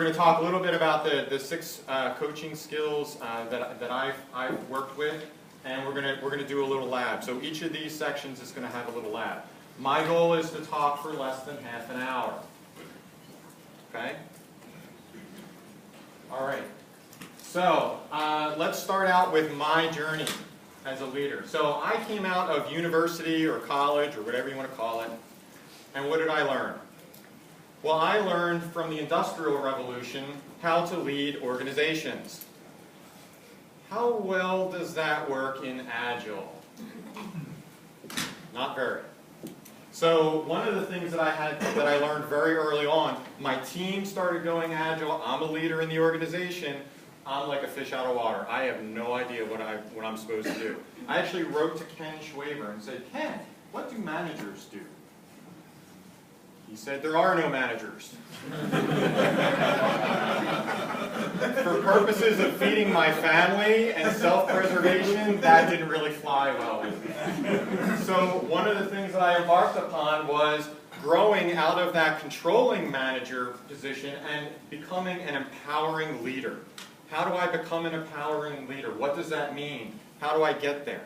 going to talk a little bit about the 6 coaching skills that I've worked with, and we're going to do a little lab. So each of these sections is going to have a little lab. My goal is to talk for less than half an hour. Okay? All right. So let's start out with my journey as a leader. So I came out of university or college or whatever you want to call it, and what did I learn? Well, I learned from the Industrial Revolution how to lead organizations. How well does that work in Agile? Not very. So one of the things that I learned very early on, my team started going Agile. I'm a leader in the organization. I'm like a fish out of water. I have no idea what I'm supposed to do. I actually wrote to Ken Schwaber and said, Ken, what do managers do? He said, there are no managers. For purposes of feeding my family and self-preservation, that didn't really fly well with me. So one of the things that I embarked upon was growing out of that controlling manager position and becoming an empowering leader. How do I become an empowering leader? What does that mean? How do I get there?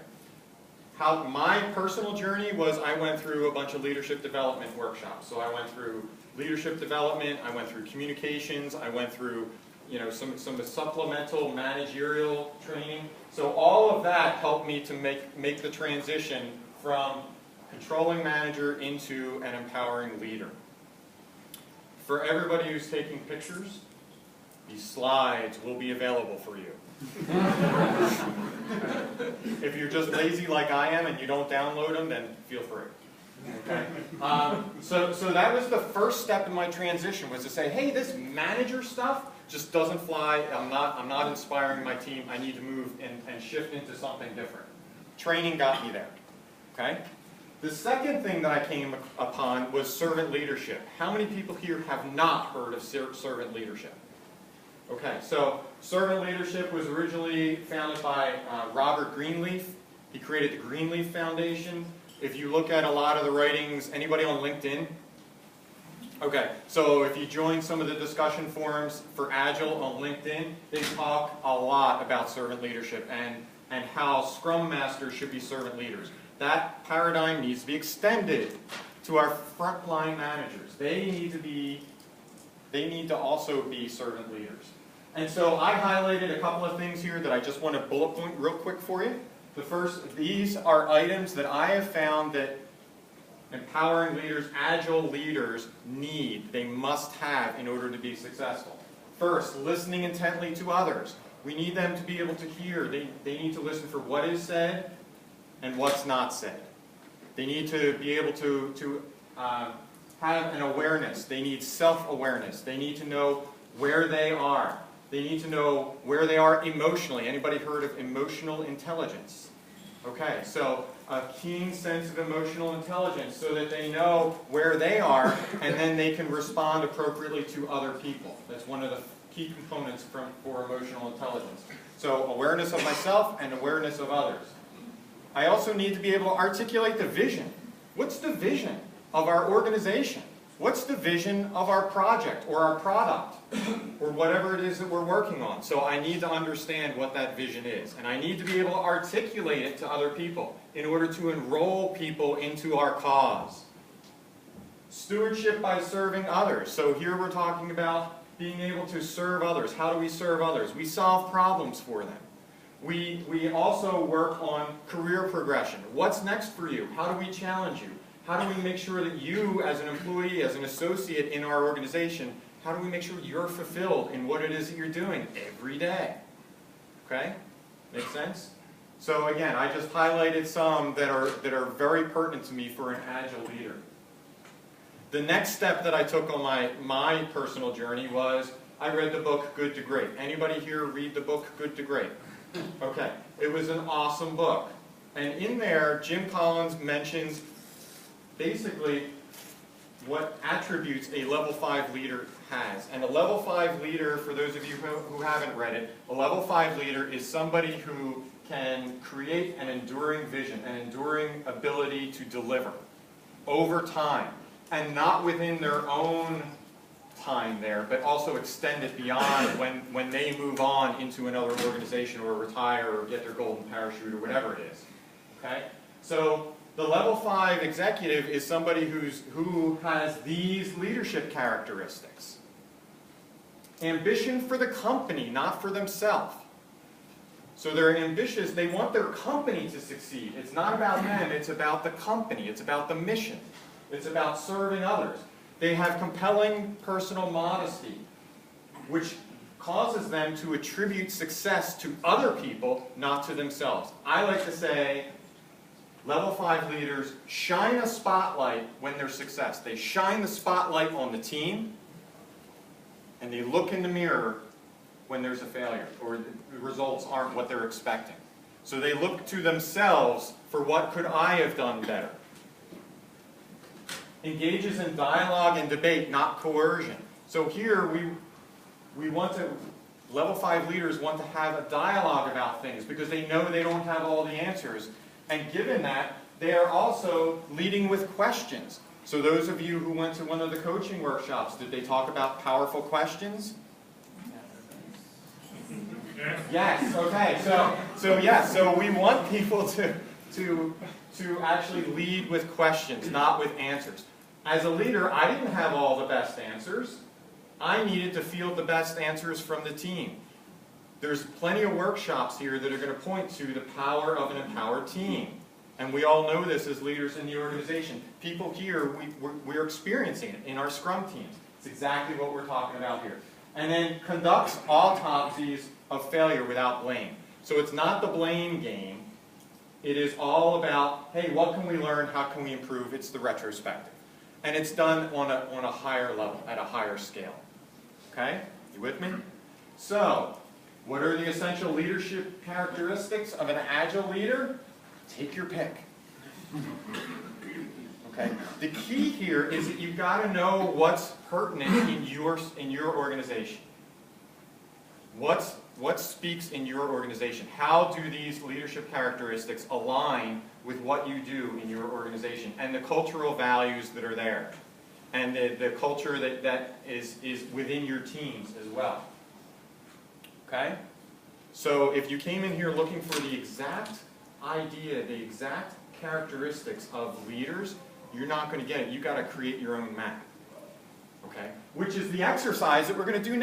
My personal journey was I went through a bunch of leadership development workshops. So I went through leadership development, I went through communications, I went through some supplemental managerial training. So all of that helped me to make the transition from controlling manager into an empowering leader. For everybody who's taking pictures, these slides will be available for you. If you're just lazy like I am and you don't download them, then feel free. Okay? So that was the first step in my transition, was to say, hey, this manager stuff just doesn't fly. I'm not inspiring my team. I need to move and shift into something different. Training got me there. Okay? The second thing that I came upon was servant leadership. How many people here have not heard of servant leadership? Okay, so servant leadership was originally founded by Robert Greenleaf. He created the Greenleaf Foundation. If you look at a lot of the writings, anybody on LinkedIn? Okay, so if you join some of the discussion forums for Agile on LinkedIn, they talk a lot about servant leadership and how Scrum Masters should be servant leaders. That paradigm needs to be extended to our frontline managers. They need to also be servant leaders. And so I highlighted a couple of things here that I just want to bullet point real quick for you. The first, these are items that I have found that empowering leaders, Agile leaders need, they must have in order to be successful. First, listening intently to others. We need them to be able to hear. They need to listen for what is said and what's not said. They need to be able to have an awareness. They need self-awareness. They need to know where they are. They need to know where they are emotionally. Anybody heard of emotional intelligence? Okay, so a keen sense of emotional intelligence so that they know where they are and then they can respond appropriately to other people. That's one of the key components for emotional intelligence. So awareness of myself and awareness of others. I also need to be able to articulate the vision. What's the vision of our organization? What's the vision of our project or our product or whatever it is that we're working on? So I need to understand what that vision is. And I need to be able to articulate it to other people in order to enroll people into our cause. Stewardship by serving others. So here we're talking about being able to serve others. How do we serve others? We solve problems for them. We also work on career progression. What's next for you? How do we challenge you? How do we make sure that you, as an employee, as an associate in our organization, how do we make sure you're fulfilled in what it is that you're doing every day? Okay? Make sense? So again, I just highlighted some that are very pertinent to me for an Agile leader. The next step that I took on my personal journey was I read the book Good to Great. Anybody here read the book Good to Great? Okay. It was an awesome book. And in there, Jim Collins mentions basically what attributes a level 5 leader has. And a level 5 leader, for those of you who haven't read it, a level 5 leader is somebody who can create an enduring vision, an enduring ability to deliver over time, and not within their own time there, but also extend it beyond when they move on into another organization or retire or get their golden parachute or whatever it is. Okay? So the level 5 executive is somebody who has these leadership characteristics. Ambition for the company, not for themselves. So they're ambitious, they want their company to succeed. It's not about them, it's about the company, it's about the mission. It's about serving others. They have compelling personal modesty, which causes them to attribute success to other people, not to themselves. I like to say, level 5 leaders shine a spotlight when there's success. They shine the spotlight on the team, and they look in the mirror when there's a failure, or the results aren't what they're expecting. So they look to themselves for what could I have done better. Engages in dialogue and debate, not coercion. So here we want to, level 5 leaders want to have a dialogue about things because they know they don't have all the answers. And given that, they are also leading with questions. So those of you who went to one of the coaching workshops, did they talk about powerful questions? Yes, okay, so we want people to actually lead with questions, not with answers. As a leader, I didn't have all the best answers. I needed to field the best answers from the team. There's plenty of workshops here that are going to point to the power of an empowered team. And we all know this as leaders in the organization. People here, we're experiencing it in our Scrum teams. It's exactly what we're talking about here. And then conducts autopsies of failure without blame. So it's not the blame game. It is all about, hey, what can we learn? How can we improve? It's the retrospective. And it's done on a higher level, at a higher scale. Okay? You with me? So, what are the essential leadership characteristics of an agile leader? Take your pick. Okay? The key here is that you've got to know what's pertinent in your organization. What speaks in your organization? How do these leadership characteristics align with what you do in your organization and the cultural values that are there and the culture that is within your teams as well? Okay? So if you came in here looking for the exact idea, the exact characteristics of leaders, you're not going to get it. You've got to create your own map. Okay? Which is the exercise that we're going to do now.